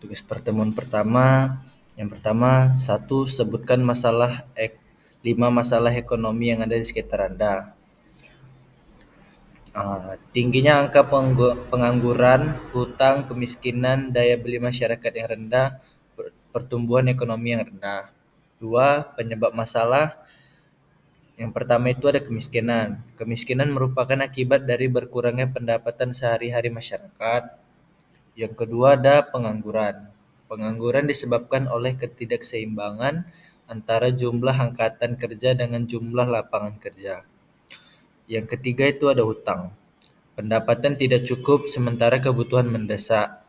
Tugas pertemuan pertama, yang pertama, satu, sebutkan 5 masalah ekonomi yang ada di sekitar Anda. Tingginya angka pengangguran, hutang, kemiskinan, daya beli masyarakat yang rendah, pertumbuhan ekonomi yang rendah. Dua, penyebab masalah. Yang pertama itu ada kemiskinan. Kemiskinan merupakan akibat dari berkurangnya pendapatan sehari-hari masyarakat. Yang kedua ada pengangguran. Pengangguran disebabkan oleh ketidakseimbangan antara jumlah angkatan kerja dengan jumlah lapangan kerja. Yang ketiga itu ada hutang. Pendapatan tidak cukup sementara kebutuhan mendesak.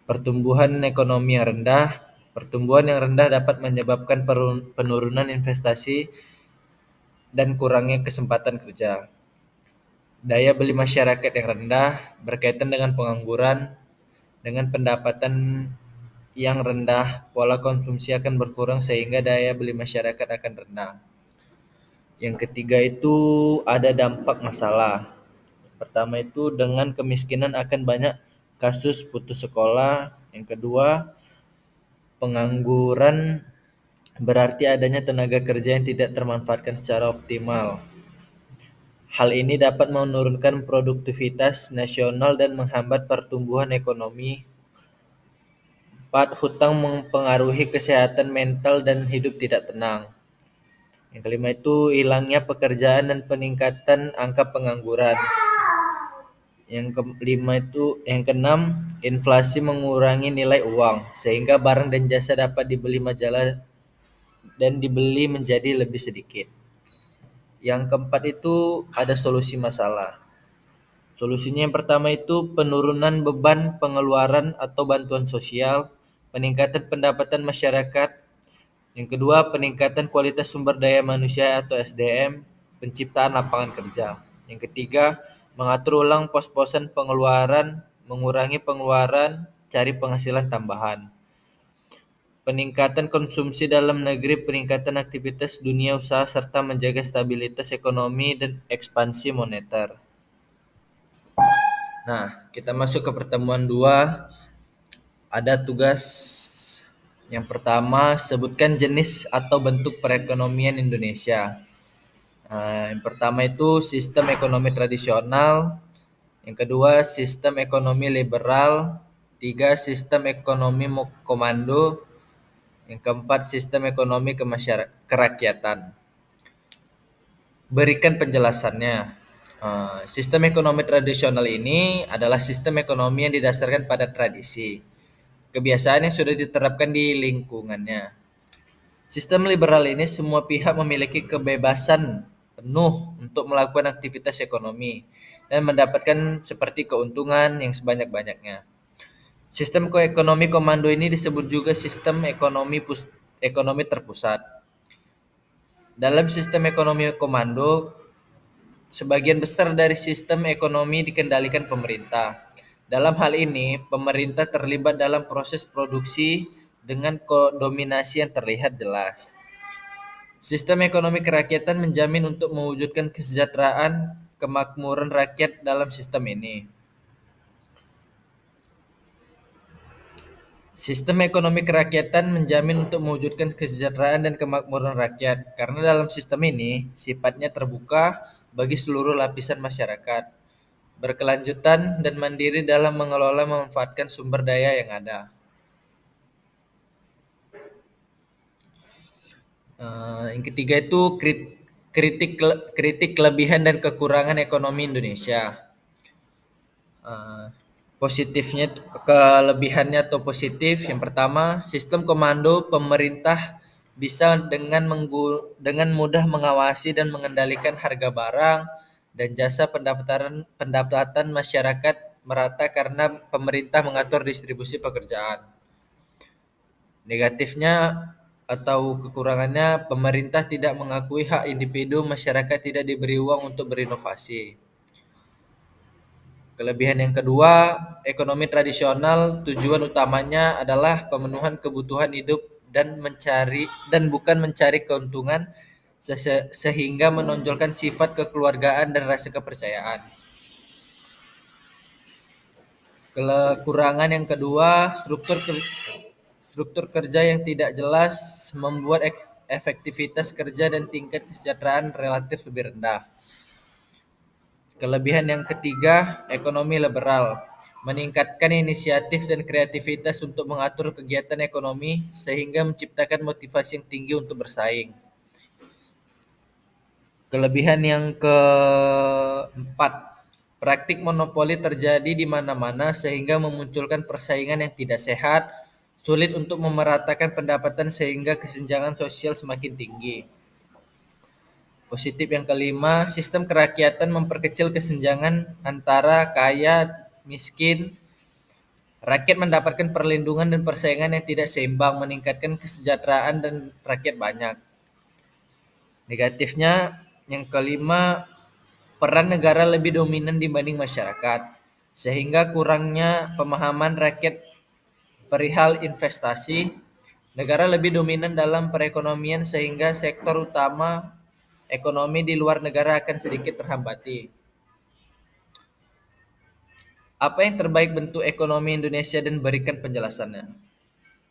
Pertumbuhan ekonomi yang rendah. Pertumbuhan yang rendah dapat menyebabkan penurunan investasi dan kurangnya kesempatan kerja. Daya beli masyarakat yang rendah berkaitan dengan pengangguran. Dengan pendapatan yang rendah, pola konsumsi akan berkurang sehingga daya beli masyarakat akan rendah. Yang ketiga itu ada dampak masalah. Pertama itu dengan kemiskinan akan banyak kasus putus sekolah. Yang kedua, pengangguran berarti adanya tenaga kerja yang tidak termanfaatkan secara optimal. Hal ini dapat menurunkan produktivitas nasional dan menghambat pertumbuhan ekonomi. 4. Hutang mempengaruhi kesehatan mental dan hidup tidak tenang. Yang kelima itu hilangnya pekerjaan dan peningkatan angka pengangguran. Yang keenam, inflasi mengurangi nilai uang sehingga barang dan jasa dapat dibeli majalah dan dibeli menjadi lebih sedikit. Yang keempat itu ada solusi masalah. Solusinya yang pertama itu penurunan beban pengeluaran atau bantuan sosial, peningkatan pendapatan masyarakat. Yang kedua, peningkatan kualitas sumber daya manusia atau SDM, penciptaan lapangan kerja. Yang ketiga, mengatur ulang pos-posan pengeluaran, mengurangi pengeluaran, cari penghasilan tambahan. Peningkatan konsumsi dalam negeri, peningkatan aktivitas dunia usaha, serta menjaga stabilitas ekonomi dan ekspansi moneter. Nah, kita masuk ke pertemuan 2. Ada tugas yang pertama, sebutkan jenis atau bentuk perekonomian Indonesia. Yang pertama itu sistem ekonomi tradisional. Yang kedua, sistem ekonomi liberal. 3, sistem ekonomi komando. Yang keempat, sistem ekonomi kerakyatan. Berikan penjelasannya. Sistem ekonomi tradisional ini adalah sistem ekonomi yang didasarkan pada tradisi, kebiasaan yang sudah diterapkan di lingkungannya. Sistem liberal ini semua pihak memiliki kebebasan penuh untuk melakukan aktivitas ekonomi dan mendapatkan seperti keuntungan yang sebanyak-banyaknya. Sistem ekonomi komando ini disebut juga sistem ekonomi terpusat. Dalam sistem ekonomi komando, sebagian besar dari sistem ekonomi dikendalikan pemerintah. Dalam hal ini, pemerintah terlibat dalam proses produksi dengan dominasi yang terlihat jelas. Sistem ekonomi kerakyatan menjamin untuk mewujudkan kesejahteraan, kemakmuran rakyat dalam sistem ini. Sistem ekonomi kerakyatan menjamin untuk mewujudkan kesejahteraan dan kemakmuran rakyat, karena dalam sistem ini sifatnya terbuka bagi seluruh lapisan masyarakat, berkelanjutan dan mandiri dalam mengelola memanfaatkan sumber daya yang ada. Yang ketiga itu kritik kelebihan dan kekurangan ekonomi Indonesia. Positifnya, kelebihannya atau positif, yang pertama, sistem komando pemerintah bisa dengan mudah mengawasi dan mengendalikan harga barang dan jasa pendapatan masyarakat merata karena pemerintah mengatur distribusi pekerjaan. Negatifnya atau kekurangannya, pemerintah tidak mengakui hak individu, masyarakat tidak diberi uang untuk berinovasi. Kelebihan yang kedua, ekonomi tradisional tujuan utamanya adalah pemenuhan kebutuhan hidup dan bukan mencari keuntungan, sehingga menonjolkan sifat kekeluargaan dan rasa kepercayaan. Kekurangan yang kedua, struktur kerja yang tidak jelas membuat efektivitas kerja dan tingkat kesejahteraan relatif lebih rendah. Kelebihan yang ketiga, ekonomi liberal, meningkatkan inisiatif dan kreativitas untuk mengatur kegiatan ekonomi sehingga menciptakan motivasi yang tinggi untuk bersaing. Kelebihan yang keempat, praktik monopoli terjadi di mana-mana sehingga memunculkan persaingan yang tidak sehat, sulit untuk memeratakan pendapatan sehingga kesenjangan sosial semakin tinggi. Positif yang kelima, sistem kerakyatan memperkecil kesenjangan antara kaya miskin. Rakyat mendapatkan perlindungan dan persaingan yang tidak seimbang, meningkatkan kesejahteraan dan rakyat banyak. Negatifnya yang kelima, peran negara lebih dominan dibanding masyarakat, sehingga kurangnya pemahaman rakyat perihal investasi. Negara lebih dominan dalam perekonomian sehingga sektor utama ekonomi di luar negara akan sedikit terhambati. Apa yang terbaik bentuk ekonomi Indonesia dan berikan penjelasannya?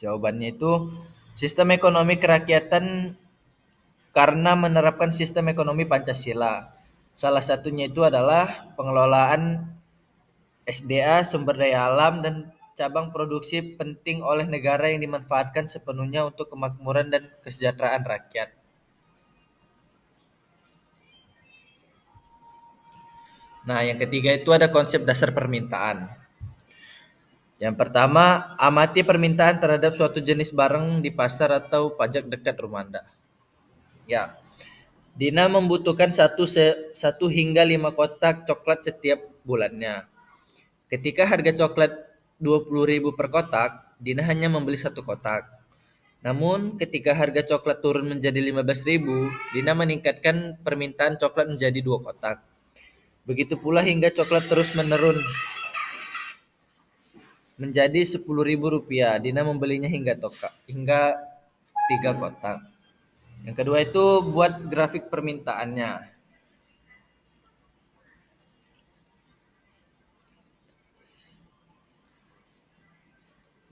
Jawabannya itu sistem ekonomi kerakyatan karena menerapkan sistem ekonomi Pancasila. Salah satunya itu adalah pengelolaan SDA, sumber daya alam, dan cabang produksi penting oleh negara yang dimanfaatkan sepenuhnya untuk kemakmuran dan kesejahteraan rakyat. Nah, yang ketiga itu ada konsep dasar permintaan. Yang pertama, amati permintaan terhadap suatu jenis barang di pasar atau pajak dekat rumah Anda. Ya, Dina membutuhkan 1 hingga 5 kotak coklat setiap bulannya. Ketika harga coklat 20.000 per kotak, Dina hanya membeli 1 kotak. Namun ketika harga coklat turun menjadi 15.000, Dina meningkatkan permintaan coklat menjadi 2 kotak. Begitu pula hingga coklat terus menurun menjadi 10.000 rupiah. Dina membelinya hingga 3 kotak. Yang kedua itu buat grafik permintaannya.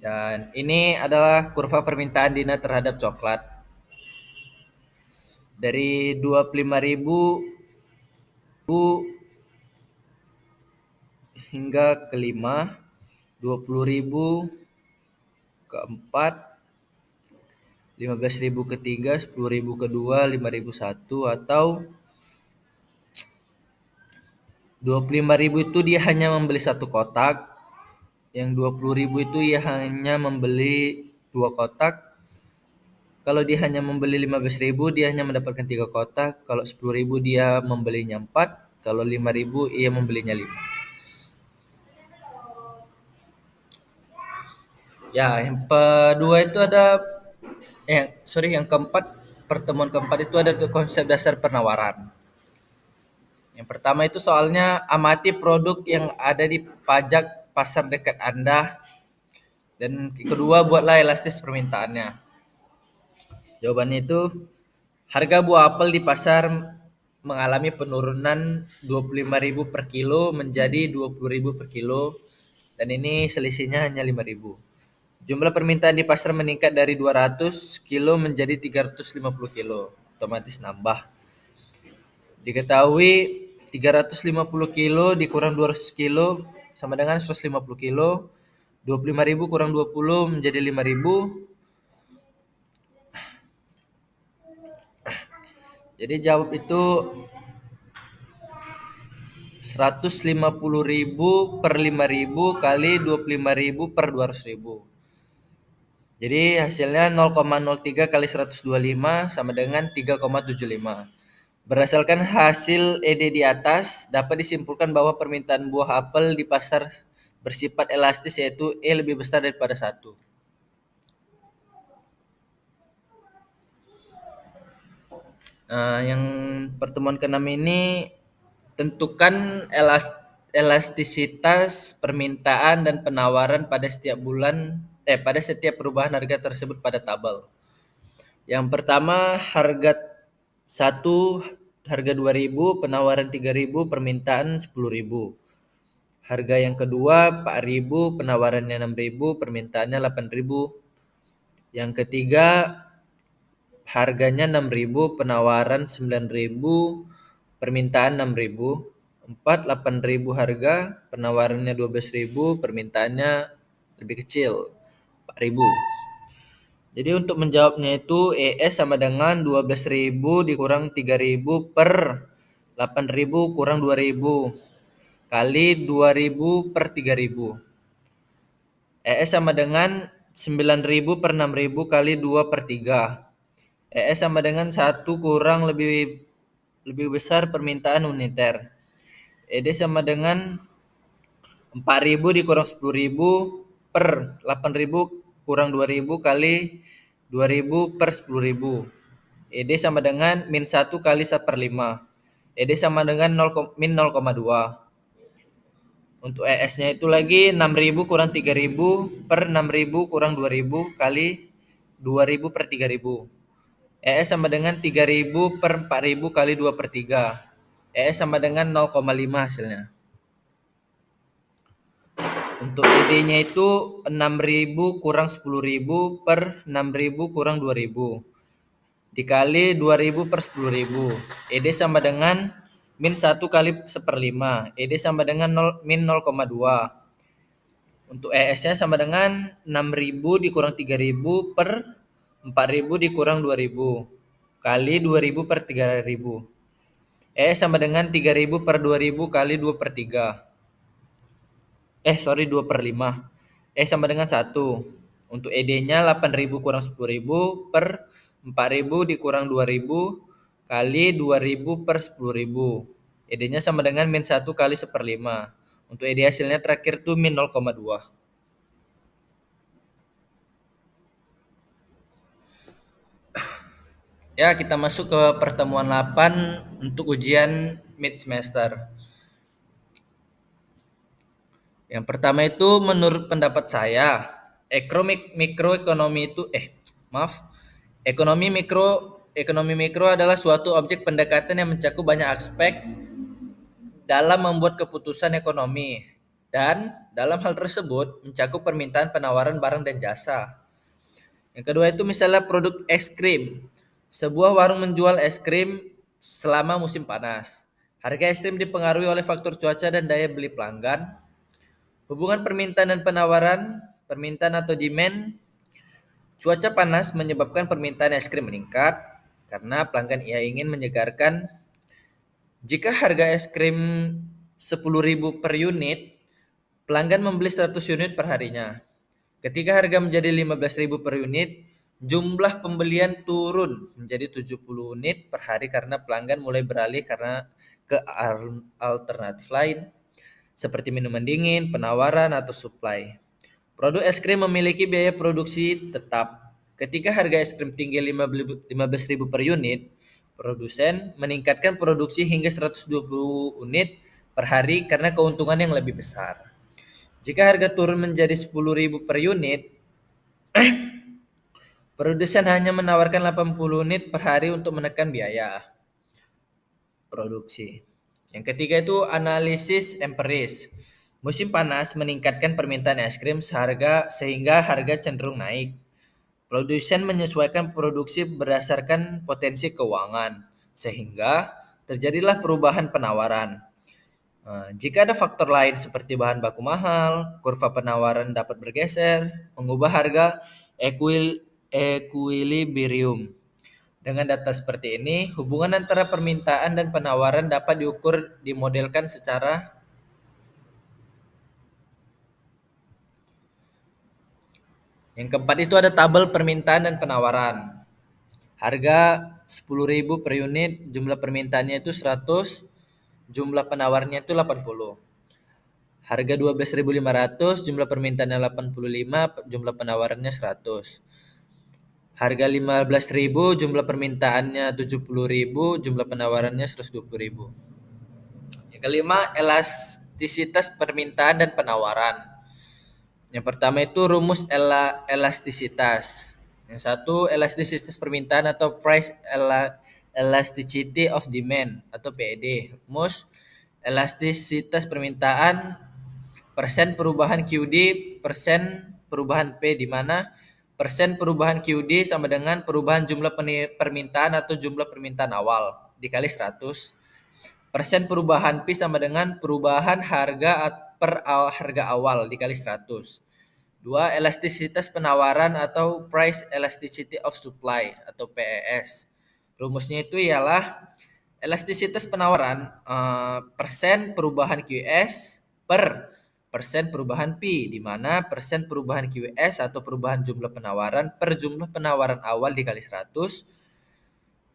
Dan ini adalah kurva permintaan Dina terhadap coklat. Dari 25.000 hingga ke-5, 20.000 ke-4, 15.000 ke-3, 10.000 ke-2, 5.000 1, atau 25.000 itu dia hanya membeli 1 kotak, yang 20.000 itu ia hanya membeli 2 kotak. Kalau dia hanya membeli 15.000 dia hanya mendapatkan 3 kotak. Kalau 10.000 dia membelinya 4. Kalau 5.000 ia membelinya 5. Ya, yang kedua itu ada yang keempat, pertemuan keempat itu ada konsep dasar penawaran. Yang pertama itu soalnya amati produk yang ada di pajak pasar dekat Anda, dan kedua buatlah elastis permintaannya. Jawabannya itu harga buah apel di pasar mengalami penurunan 25.000 per kilo menjadi 20.000 per kilo, dan ini selisihnya hanya 5.000. Jumlah permintaan di pasar meningkat dari 200 kilo menjadi 350 kilo, otomatis nambah. Diketahui 350 kilo dikurang 200 kilo sama dengan 150 kilo. 25.000 kurang 20 menjadi 5.000. Jadi jawab itu 150.000 per 5.000 kali 25.000 per 200.000. Jadi hasilnya 0,03 kali 125 sama dengan 3,75. Berdasarkan hasil ED di atas, dapat disimpulkan bahwa permintaan buah apel di pasar bersifat elastis, yaitu E lebih besar daripada 1. Yang pertemuan ke-6 ini tentukan elastisitas permintaan dan penawaran pada setiap pada setiap perubahan harga tersebut pada tabel. Yang pertama, harga 1, harga 2.000, penawaran 3.000, permintaan 10.000. Harga yang kedua 4.000, penawarannya 6.000, permintaannya 8.000. Yang ketiga harganya 6.000, penawaran 9.000, permintaan 6.000. 4, 8.000 harga, penawarannya 12.000, permintaannya lebih kecil 4.000. Jadi untuk menjawabnya itu ES sama dengan 12.000 dikurang 3.000 per 8.000 kurang 2.000 kali 2.000 per 3.000. ES sama dengan 9.000 per 6.000 kali 2 per 3. ES sama dengan 1 kurang lebih besar permintaan uniter. ED sama dengan 4.000 dikurang 10.000 per 8.000 kurang 2.000 kali 2.000 per 10.000. ED sama dengan min 1 kali 1 per 5. ED sama dengan min 0,2. Untuk ES-nya itu lagi 6.000 kurang 3.000 per 6.000 kurang 2.000 kali 2.000 per 3.000. ES sama dengan 3.000 per 4.000 kali 2 per 3. ES sama dengan 0,5 hasilnya. Untuk ED-nya itu 6.000 kurang 10.000 per 6.000 kurang 2.000 dikali 2.000 per 10.000. ED sama dengan min 1 kali 1/5. ED sama dengan min 0,2. Untuk ES-nya sama dengan 6.000 dikurang 3.000 per 4.000 dikurang 2.000 kali 2.000 per 3.000. ES sama dengan 3.000 per 2.000 kali 2 per 3. 2 per 5. Sama dengan 1. Untuk ED-nya 8.000 kurang 10.000 per 4.000 dikurang 2.000 kali 2.000 per 10.000. ED-nya sama dengan min 1 kali 1/5. Untuk ED hasilnya terakhir tuh min 0,2. Ya, kita masuk ke pertemuan 8 untuk ujian mid semester. Yang pertama itu menurut pendapat saya, ekonomi mikro adalah suatu objek pendekatan yang mencakup banyak aspek dalam membuat keputusan ekonomi dan dalam hal tersebut mencakup permintaan penawaran barang dan jasa. Yang kedua itu misalnya produk es krim. Sebuah warung menjual es krim selama musim panas. Harga es krim dipengaruhi oleh faktor cuaca dan daya beli pelanggan. Hubungan permintaan dan penawaran, permintaan atau demand. Cuaca panas menyebabkan permintaan es krim meningkat karena pelanggan ingin menyegarkan. Jika harga es krim 10.000 per unit, pelanggan membeli 100 unit per harinya. Ketika harga menjadi 15.000 per unit, jumlah pembelian turun menjadi 70 unit per hari karena pelanggan mulai beralih ke alternatif lain seperti minuman dingin, penawaran atau supply. Produk es krim memiliki biaya produksi tetap. Ketika harga es krim tinggi 15.000 per unit, produsen meningkatkan produksi hingga 120 unit per hari karena keuntungan yang lebih besar. Jika harga turun menjadi 10.000 per unit, produsen hanya menawarkan 80 unit per hari untuk menekan biaya produksi. Yang ketiga itu analisis empiris. Musim panas meningkatkan permintaan es krim sehingga harga cenderung naik. Produsen menyesuaikan produksi berdasarkan potensi keuangan, sehingga terjadilah perubahan penawaran. Jika ada faktor lain seperti bahan baku mahal, kurva penawaran dapat bergeser, mengubah harga equilibrium. Dengan data seperti ini, hubungan antara permintaan dan penawaran dapat dimodelkan secara yang keempat itu ada tabel permintaan dan penawaran. Harga 10.000 per unit, jumlah permintaannya itu 100, jumlah penawarnya itu 80. Harga 12.500, jumlah permintaannya 85, jumlah penawarannya 100. Harga 15.000, jumlah permintaannya 70.000, jumlah penawarannya 120.000. Yang kelima, elastisitas permintaan dan penawaran. Yang pertama itu rumus elastisitas. Yang satu, elastisitas permintaan atau price elasticity of demand atau PED. Rumus elastisitas permintaan persen perubahan QD, persen perubahan P, di mana persen perubahan QD sama dengan perubahan jumlah permintaan atau jumlah permintaan awal dikali 100. Persen perubahan P sama dengan perubahan harga awal dikali 100. Dua, elastisitas penawaran atau price elasticity of supply atau PES. Rumusnya itu ialah elastisitas penawaran persen perubahan QS per persen perubahan P, di mana persen perubahan QS atau perubahan jumlah penawaran per jumlah penawaran awal dikali 100.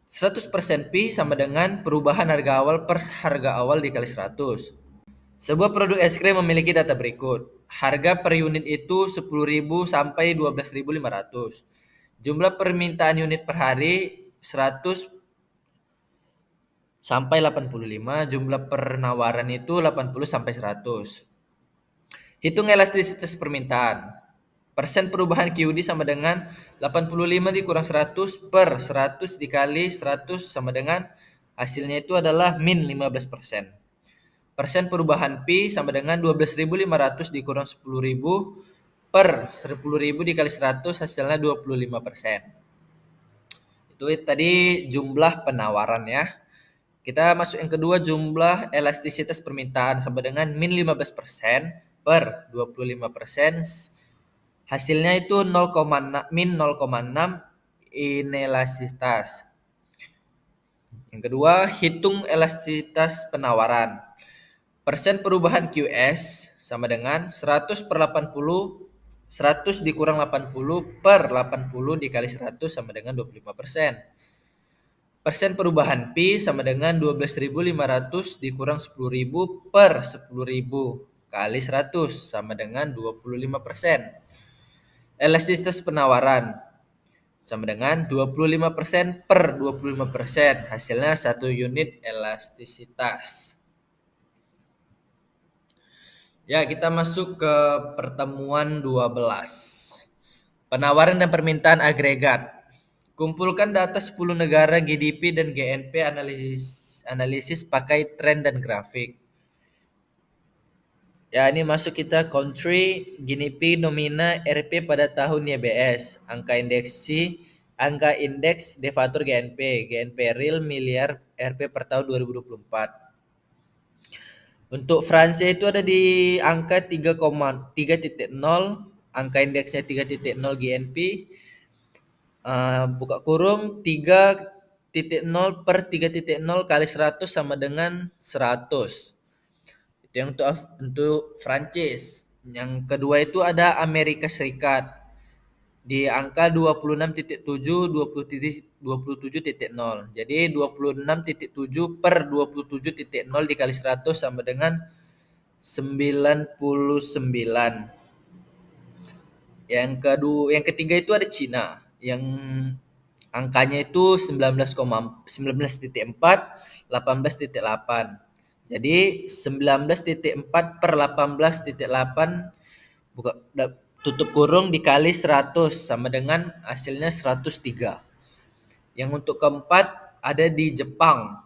100% P sama dengan perubahan harga awal per harga awal dikali 100. Sebuah produk es krim memiliki data berikut. Harga per unit itu 10.000 sampai 12.500. Jumlah permintaan unit per hari 100 sampai 85. Jumlah penawaran itu 80 sampai 100. Hitung elastisitas permintaan. Persen perubahan QD sama dengan 85 dikurang 100 per 100 dikali 100 sama dengan hasilnya itu adalah min 15%. Persen perubahan P sama dengan 12.500 dikurang 10.000 per 10.000 dikali 100 hasilnya 25%. Itu tadi jumlah penawaran ya. Kita masuk yang kedua, jumlah elastisitas permintaan sama dengan min 15% per 25%. Hasilnya itu min 0,6 inelastisitas. Yang kedua, hitung elastisitas penawaran. Persen perubahan QS sama dengan 100 per 80, 100 dikurang 80 per 80 dikali 100 sama dengan 25%. Persen perubahan P sama dengan 12.500 dikurang 10.000 per 10.000 kali 100 sama dengan 25%. Elastisitas penawaran sama dengan 25% per 25%. Hasilnya 1 unit elastisitas. Ya, kita masuk ke pertemuan 12. Penawaran dan permintaan agregat. Kumpulkan data 10 negara GDP dan GNP, analisis pakai tren dan grafik. Ya, ini masuk kita country, GDP, nomina, RP pada tahun YBS, angka indeks defator GNP real miliar RP per tahun 2024. Untuk Fransia itu ada di angka 3,3.0, angka indeksnya 3.0 GNP, buka kurung 3.0 per 3.0 kali 100 sama dengan 100. Itu yang untuk Prancis. Yang kedua itu ada Amerika Serikat di angka 26.7 27.0. Jadi 26.7 per 27.0 dikali 100 sama dengan 99. Yang ketiga itu ada Cina yang angkanya itu 19,19.4 18.8. Jadi 19.4 per 18.8 buka tutup kurung dikali 100 sama dengan hasilnya 103. Yang untuk keempat ada di Jepang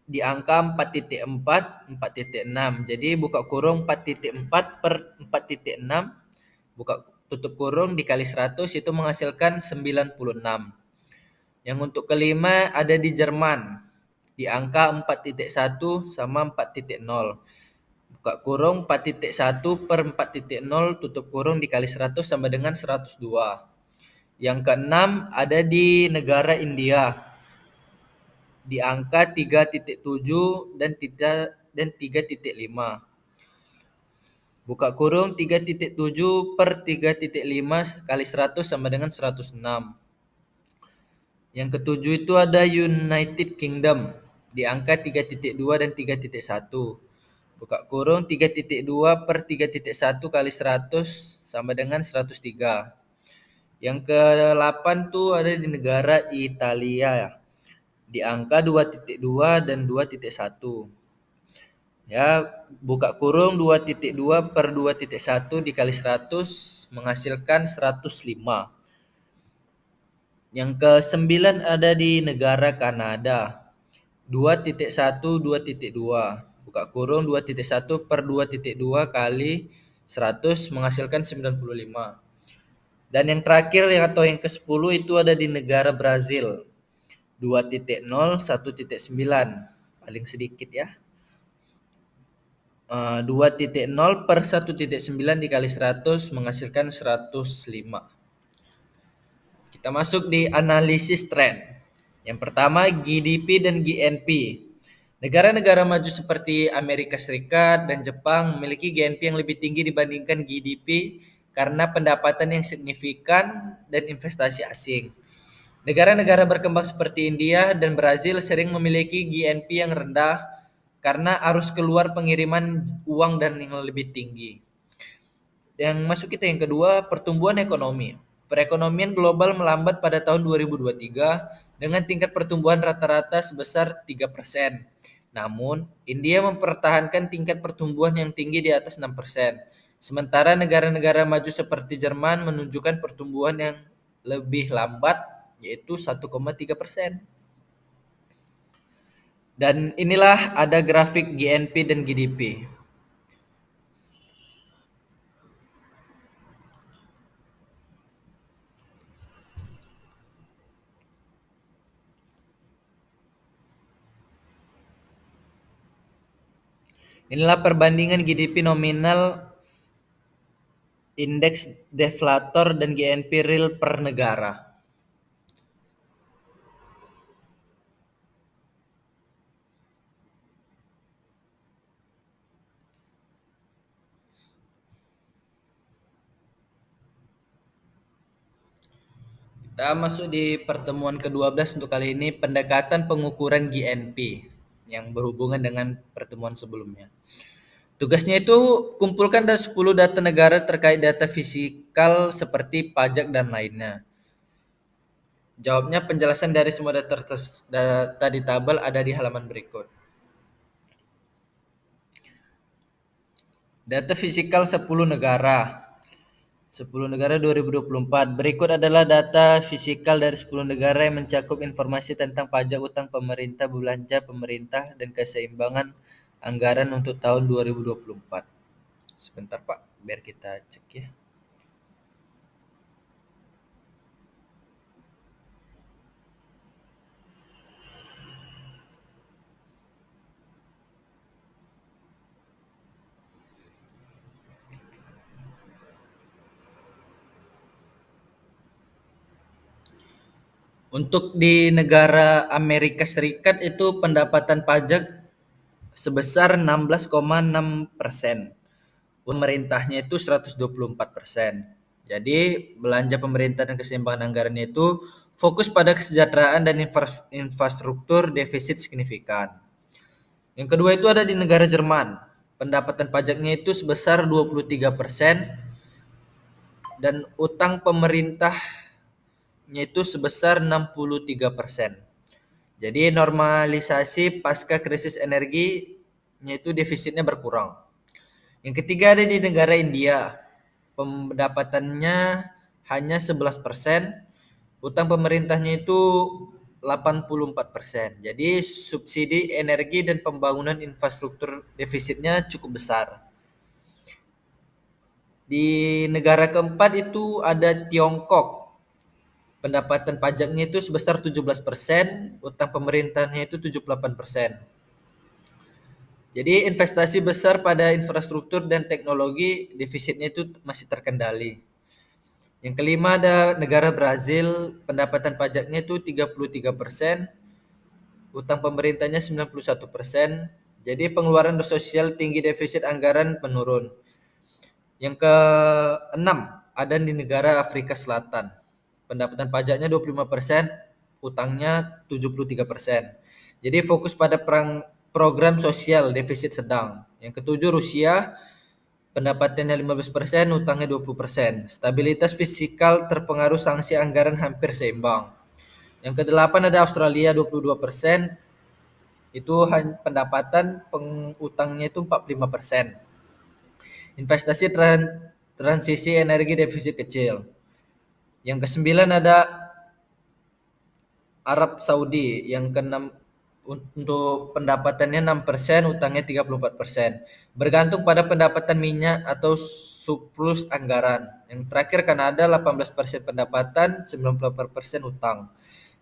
di angka 4.4 4.6. Jadi buka kurung 4.4 per 4.6 buka tutup kurung dikali 100 itu menghasilkan 96. Yang untuk kelima ada di Jerman di angka 4.1 sama 4.0. Buka kurung 4.1 per 4.0 tutup kurung dikali 100 sama dengan 102. Yang keenam ada di negara India di angka 3.7 dan 3.5. Buka kurung 3.7 per 3.5 kali 100 sama dengan 106. Yang ketujuh itu ada United Kingdom di angka 3.2 dan 3.1. Buka kurung 3.2 per 3.1 kali 100 sama dengan 103. Yang ke-8 tuh ada di negara Italia di angka 2.2 dan 2.1. Ya, buka kurung 2.2 per 2.1 dikali 100 menghasilkan 105. Yang ke-9 ada di negara Kanada 2.1 2.2. buka kurung 2,1 per 2,2 kali 100 menghasilkan 95. Dan yang terakhir atau yang ke-10 itu ada di negara Brazil. 2,0 1,9 paling sedikit ya. 2,0 per 1,9 dikali 100 menghasilkan 105. Kita masuk di analisis tren. Yang pertama GDP dan GNP. Negara-negara maju seperti Amerika Serikat dan Jepang memiliki GNP yang lebih tinggi dibandingkan GDP karena pendapatan yang signifikan dan investasi asing. Negara-negara berkembang seperti India dan Brazil sering memiliki GNP yang rendah karena arus keluar pengiriman uang dan yang lebih tinggi. Yang masuk kita yang kedua, pertumbuhan ekonomi. Perekonomian global melambat pada tahun 2023 dengan tingkat pertumbuhan rata-rata sebesar 3%. Namun, India mempertahankan tingkat pertumbuhan yang tinggi di atas 6%. Sementara negara-negara maju seperti Jerman menunjukkan pertumbuhan yang lebih lambat, yaitu 1,3%. Dan inilah ada grafik GNP dan GDP. Inilah perbandingan GDP nominal, indeks deflator, dan GNP real per negara. Kita masuk di pertemuan ke-12 untuk kali ini, pendekatan pengukuran GNP yang berhubungan dengan pertemuan sebelumnya. Tugasnya itu kumpulkan 10 data negara terkait data fisikal seperti pajak dan lainnya. Jawabnya penjelasan dari semua data di tabel ada di halaman berikut. Data fisikal 10 negara. 10 negara 2024. Berikut adalah data fisikal dari 10 negara yang mencakup informasi tentang pajak, utang pemerintah, belanja pemerintah, dan keseimbangan anggaran untuk tahun 2024. Sebentar Pak, biar kita cek ya. Untuk di negara Amerika Serikat itu pendapatan pajak sebesar 16,6%. Pemerintahnya itu 124%. Jadi belanja pemerintah dan keseimbangan anggarannya itu fokus pada kesejahteraan dan infrastruktur, defisit signifikan. Yang kedua itu ada di negara Jerman. Pendapatan pajaknya itu sebesar 23% dan utang pemerintah itu sebesar 63%. Jadi normalisasi pasca krisis energinya itu defisitnya berkurang. Yang ketiga ada di negara India. Pendapatannya hanya 11%, utang pemerintahnya itu 84%. Jadi subsidi energi dan pembangunan infrastruktur defisitnya cukup besar. Di negara keempat itu ada Tiongkok. Pendapatan pajaknya itu sebesar 17%, utang pemerintahnya itu 78%. Jadi investasi besar pada infrastruktur dan teknologi, defisitnya itu masih terkendali. Yang kelima ada negara Brazil, pendapatan pajaknya itu 33%, utang pemerintahnya 91%. Jadi pengeluaran sosial tinggi, defisit anggaran menurun. Yang keenam ada di negara Afrika Selatan. Pendapatan pajaknya 25%, utangnya 73%. Jadi fokus pada program sosial, defisit sedang. Yang ketujuh Rusia, pendapatannya 15%, utangnya 20%. Stabilitas fiskal terpengaruh sanksi anggaran hampir seimbang. Yang kedelapan ada Australia 22%, itu pendapatan utangnya itu 45%. Investasi transisi energi defisit kecil. Yang kesembilan ada Arab Saudi, yang keenam Untuk pendapatannya 6%, utangnya 34%. Bergantung pada pendapatan minyak atau surplus anggaran. Yang terakhir Kanada 18% pendapatan, 98% utang.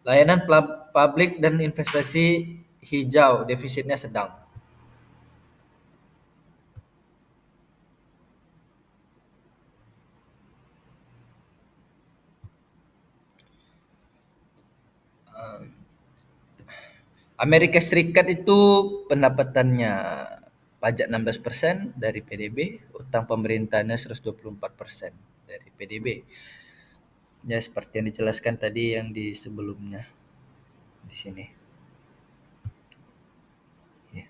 Layanan publik dan investasi hijau, defisitnya sedang. Amerika Serikat itu pendapatannya pajak 16% dari PDB, utang pemerintahnya 124% dari PDB. Ya seperti yang dijelaskan tadi yang di sebelumnya di sini. Ya.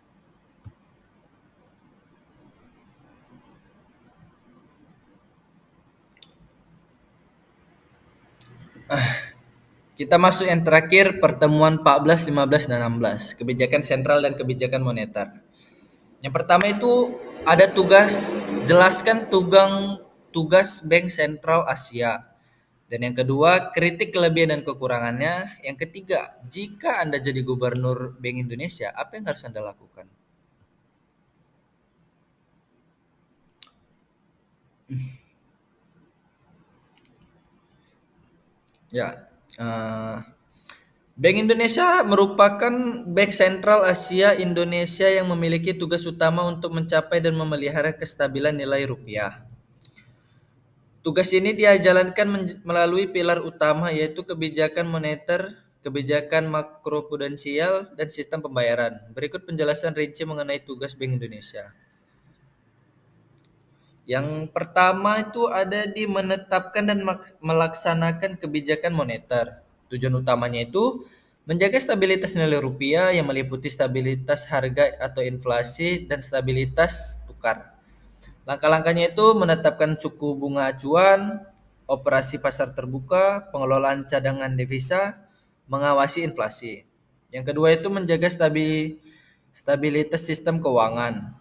Kita masuk yang terakhir, pertemuan 14, 15, dan 16, kebijakan sentral dan kebijakan moneter. Yang pertama itu ada tugas, jelaskan tugas Bank Sentral Asia. Dan yang kedua, kritik kelebihan dan kekurangannya. Yang ketiga, jika Anda jadi gubernur Bank Indonesia, apa yang harus Anda lakukan? Ya, eh, Bank Indonesia merupakan bank sentral Asia Indonesia yang memiliki tugas utama untuk mencapai dan memelihara kestabilan nilai rupiah. Tugas ini dia jalankan melalui pilar utama yaitu kebijakan moneter, kebijakan makroprudensial, dan sistem pembayaran. Berikut penjelasan rinci mengenai tugas Bank Indonesia. Yang pertama itu ada di menetapkan dan melaksanakan kebijakan moneter. Tujuan utamanya itu menjaga stabilitas nilai rupiah yang meliputi stabilitas harga atau inflasi dan stabilitas tukar. Langkah-langkahnya itu menetapkan suku bunga acuan, operasi pasar terbuka, pengelolaan cadangan devisa, mengawasi inflasi. Yang kedua itu menjaga stabilitas sistem keuangan.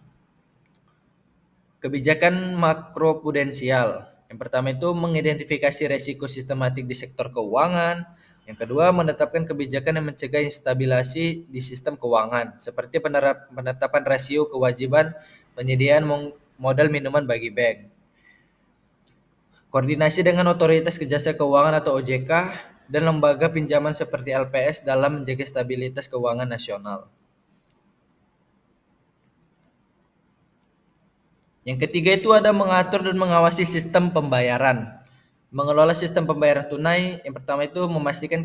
Kebijakan makroprudensial. Yang pertama itu mengidentifikasi resiko sistematik di sektor keuangan. Yang kedua, menetapkan kebijakan yang mencegah instabilasi di sistem keuangan, seperti penetapan rasio kewajiban penyediaan modal minuman bagi bank. Koordinasi dengan otoritas jasa keuangan atau OJK dan lembaga pinjaman seperti LPS dalam menjaga stabilitas keuangan nasional. Yang ketiga itu ada mengatur dan mengawasi sistem pembayaran. Mengelola sistem pembayaran tunai, yang pertama itu memastikan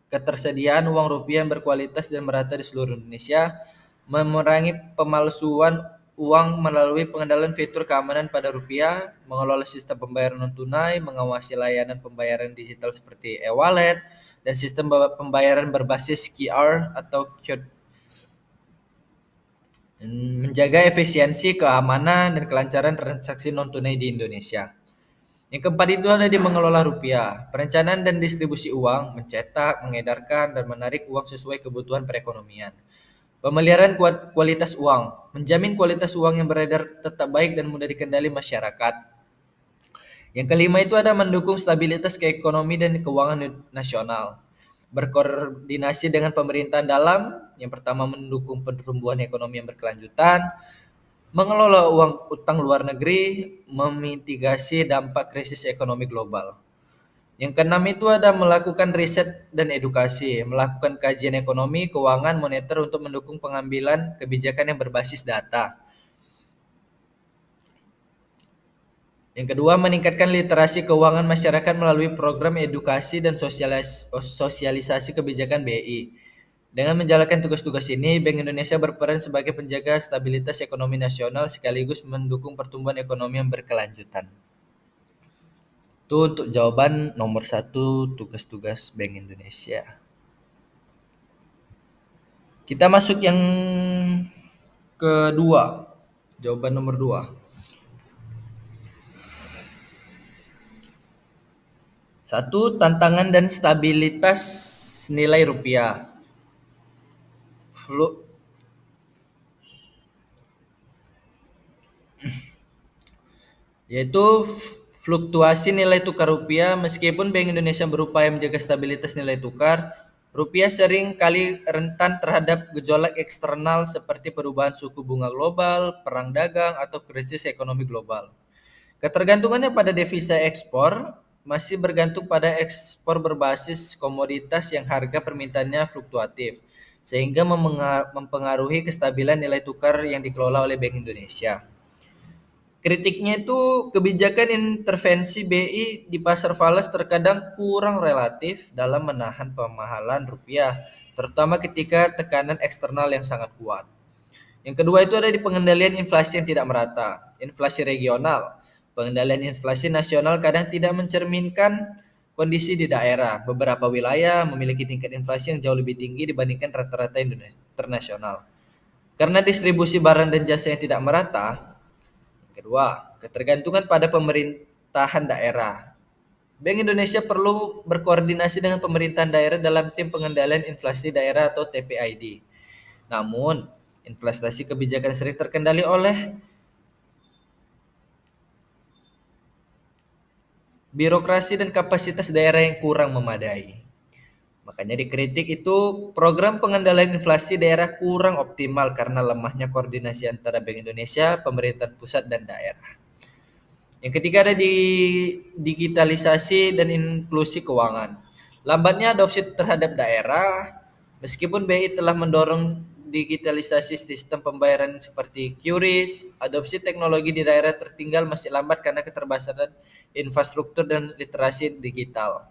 ketersediaan uang rupiah yang berkualitas dan merata di seluruh Indonesia, memerangi pemalsuan uang melalui pengendalian fitur keamanan pada rupiah, mengelola sistem pembayaran non tunai, mengawasi layanan pembayaran digital seperti e-wallet, dan sistem pembayaran berbasis QR atau menjaga efisiensi, keamanan, dan kelancaran transaksi non-tunai di Indonesia. Yang keempat itu ada di mengelola rupiah, perencanaan dan distribusi uang, mencetak, mengedarkan, dan menarik uang sesuai kebutuhan perekonomian. Pemeliharaan kualitas uang, menjamin kualitas uang yang beredar tetap baik dan mudah dikendali masyarakat. Yang kelima itu ada mendukung stabilitas keekonomi dan keuangan nasional. Berkoordinasi dengan pemerintahan dalam, yang pertama mendukung pertumbuhan ekonomi yang berkelanjutan, mengelola uang utang luar negeri, memitigasi dampak krisis ekonomi global. Yang keenam itu ada melakukan riset dan edukasi, melakukan kajian ekonomi, keuangan, moneter untuk mendukung pengambilan kebijakan yang berbasis data. Yang kedua, meningkatkan literasi keuangan masyarakat melalui program edukasi dan sosialisasi kebijakan BI. Dengan menjalankan tugas-tugas ini, Bank Indonesia berperan sebagai penjaga stabilitas ekonomi nasional sekaligus mendukung pertumbuhan ekonomi yang berkelanjutan. Itu untuk jawaban nomor 1 tugas-tugas Bank Indonesia. Kita masuk yang kedua, jawaban nomor 2. Satu, tantangan dan stabilitas nilai rupiah. Yaitu fluktuasi nilai tukar rupiah. Meskipun Bank Indonesia berupaya menjaga stabilitas nilai tukar, Rupiah sering kali rentan terhadap gejolak eksternal seperti perubahan suku bunga global, perang dagang, atau krisis ekonomi global. Ketergantungannya pada devisa ekspor masih bergantung pada ekspor berbasis komoditas yang harga permintaannya fluktuatif, sehingga mempengaruhi kestabilan nilai tukar yang dikelola oleh Bank Indonesia. Kritiknya itu kebijakan intervensi BI di pasar falas terkadang kurang relatif dalam menahan pemahalan rupiah, terutama ketika tekanan eksternal yang sangat kuat. Yang kedua itu ada di pengendalian inflasi yang tidak merata, inflasi regional. Pengendalian inflasi nasional kadang tidak mencerminkan kondisi di daerah. Beberapa wilayah memiliki tingkat inflasi yang jauh lebih tinggi dibandingkan rata-rata internasional. Karena distribusi barang dan jasa yang tidak merata, kedua, ketergantungan pada pemerintahan daerah. Bank Indonesia perlu berkoordinasi dengan pemerintahan daerah dalam tim pengendalian inflasi daerah atau TPID. Namun, investasi kebijakan sering terkendali oleh birokrasi dan kapasitas daerah yang kurang memadai. Makanya dikritik itu program pengendalian inflasi daerah kurang optimal karena lemahnya koordinasi antara Bank Indonesia, pemerintahan pusat dan daerah. Yang ketiga ada di digitalisasi dan inklusi keuangan. Lambatnya adopsi terhadap daerah, meskipun BI telah mendorong digitalisasi sistem pembayaran seperti QRIS, adopsi teknologi di daerah tertinggal masih lambat karena keterbatasan infrastruktur dan literasi digital.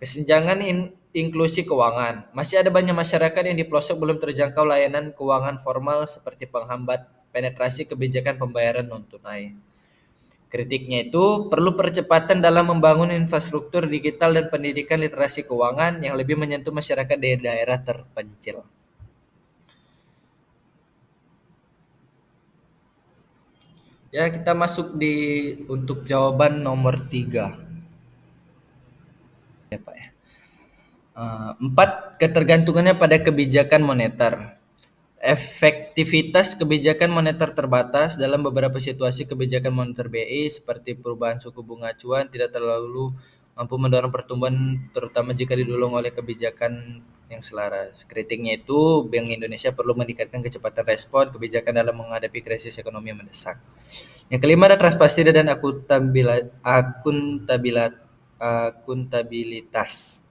Kesenjangan inklusi keuangan. Masih ada banyak masyarakat yang di pelosok belum terjangkau layanan keuangan formal seperti penghambat penetrasi kebijakan pembayaran non-tunai. Kritiknya itu perlu percepatan dalam membangun infrastruktur digital dan pendidikan literasi keuangan yang lebih menyentuh masyarakat di daerah terpencil. Ya, kita masuk di untuk jawaban nomor 3. Ya, Pak ya. 4. Ketergantungannya pada kebijakan moneter. Efektivitas kebijakan moneter terbatas dalam beberapa situasi kebijakan moneter BI seperti perubahan suku bunga acuan tidak terlalu mampu mendorong pertumbuhan terutama jika didorong oleh kebijakan yang selaras. Kritiknya itu Bank Indonesia perlu meningkatkan kecepatan respon kebijakan dalam menghadapi krisis ekonomi yang mendesak. Yang kelima ada transparansi dan akuntabilitas.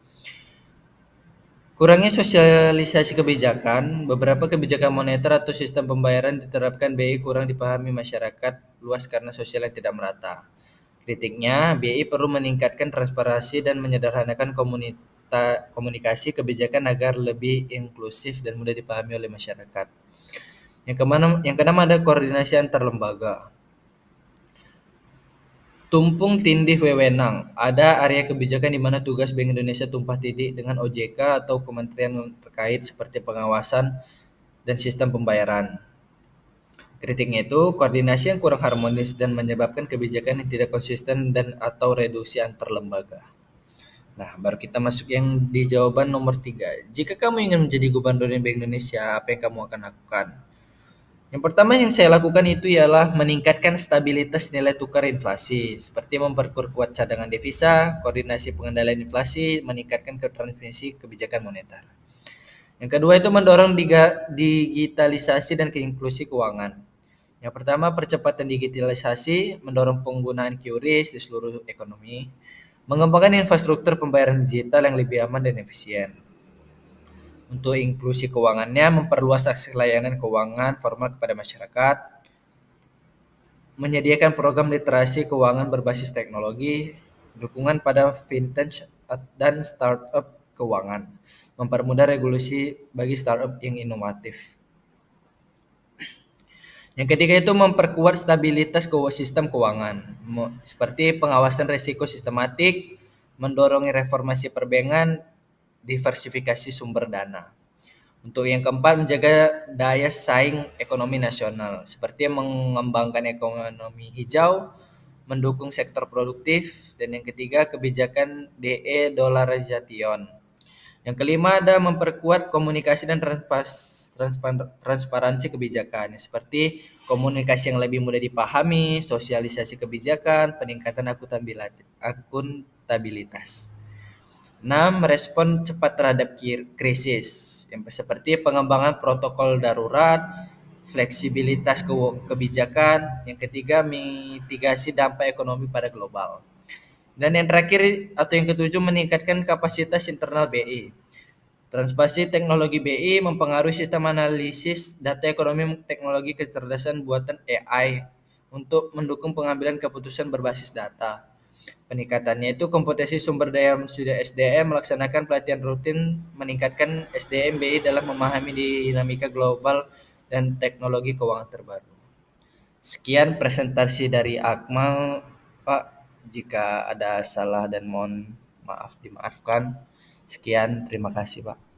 Kurangnya sosialisasi kebijakan, beberapa kebijakan moneter atau sistem pembayaran diterapkan BI kurang dipahami masyarakat luas karena sosial yang tidak merata. Kritiknya, BI perlu meningkatkan transparansi dan menyederhanakan komunikasi kebijakan agar lebih inklusif dan mudah dipahami oleh masyarakat. Yang keenam ada koordinasi antar lembaga. Tumpung tindih wewenang. Ada area kebijakan di mana tugas Bank Indonesia tumpah tindih dengan OJK atau kementerian terkait seperti pengawasan dan sistem pembayaran. Kritiknya itu koordinasi yang kurang harmonis dan menyebabkan kebijakan yang tidak konsisten dan atau reduksi antar lembaga. Nah, baru kita masuk yang di jawaban nomor 3. Jika kamu ingin menjadi gubernur Bank Indonesia, apa yang kamu akan lakukan? Yang pertama yang saya lakukan itu ialah meningkatkan stabilitas nilai tukar inflasi, seperti memperkuat cadangan devisa, koordinasi pengendalian inflasi, meningkatkan transmisi kebijakan moneter. Yang kedua itu mendorong digitalisasi dan inklusi keuangan. Yang pertama percepatan digitalisasi, mendorong penggunaan QRIS di seluruh ekonomi, mengembangkan infrastruktur pembayaran digital yang lebih aman dan efisien. Untuk inklusi keuangannya, memperluas akses layanan keuangan formal kepada masyarakat, menyediakan program literasi keuangan berbasis teknologi, dukungan pada fintech dan startup keuangan, mempermudah regulasi bagi startup yang inovatif. Yang ketiga itu memperkuat stabilitas sistem keuangan, seperti pengawasan risiko sistematik, mendorong reformasi perbankan, diversifikasi sumber dana. Untuk yang keempat, menjaga daya saing ekonomi nasional, seperti mengembangkan ekonomi hijau, mendukung sektor produktif, dan yang ketiga, kebijakan de-dollarization. Yang kelima ada memperkuat komunikasi dan transparansi kebijakan, seperti komunikasi yang lebih mudah dipahami, sosialisasi kebijakan, peningkatan akuntabilitas. 6. Respon cepat terhadap krisis, yang seperti pengembangan protokol darurat, fleksibilitas kebijakan. Yang ketiga, mitigasi dampak ekonomi pada global. Dan yang terakhir atau yang ketujuh, meningkatkan kapasitas internal BI. Transparansi teknologi BI mempengaruhi sistem analisis data ekonomi, teknologi kecerdasan buatan AI untuk mendukung pengambilan keputusan berbasis data. Peningkatannya itu kompetensi sumber daya manusia SDM, melaksanakan pelatihan rutin, meningkatkan SDM BI dalam memahami dinamika global dan teknologi keuangan terbaru. Sekian presentasi dari Akmal, Pak. Jika ada salah dan mohon maaf dimaafkan. Sekian, terima kasih, Pak.